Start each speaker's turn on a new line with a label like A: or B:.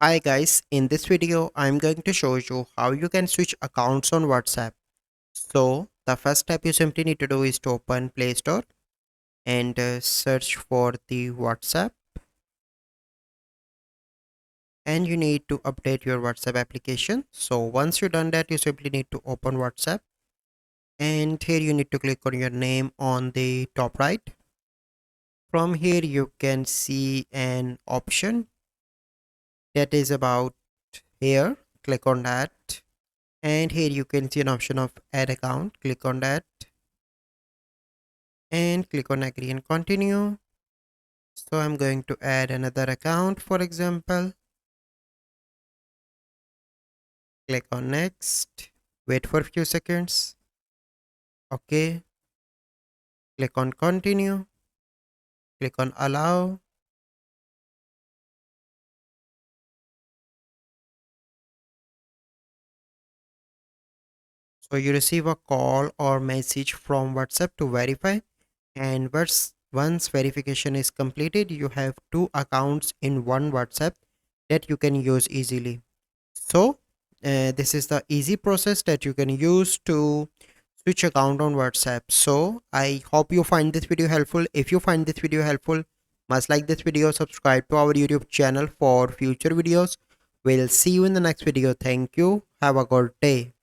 A: Hi guys, in this video I'm going to show you how you can switch accounts on WhatsApp. So the first step you simply need to do is to open Play Store and search for the WhatsApp, and you need to update your WhatsApp application. So once you've done that, you simply need to open WhatsApp, and here you need to click on your name on the top right. From here you can see an option that is about here. Click on that, and here you can see an option of add account. Click on that and click on agree and continue. So I'm going to add another account, for example. Click on next, wait for a few seconds. Okay, click on continue, click on allow. So you receive a call or message from WhatsApp to verify, and once verification is completed, you have two accounts in one WhatsApp that you can use easily. So this is the easy process that you can use to switch account on WhatsApp. So I hope you find this video helpful. If you find this video helpful, must like this video, subscribe to our YouTube channel for future videos. We'll see you in the next video. Thank you. Have a good day.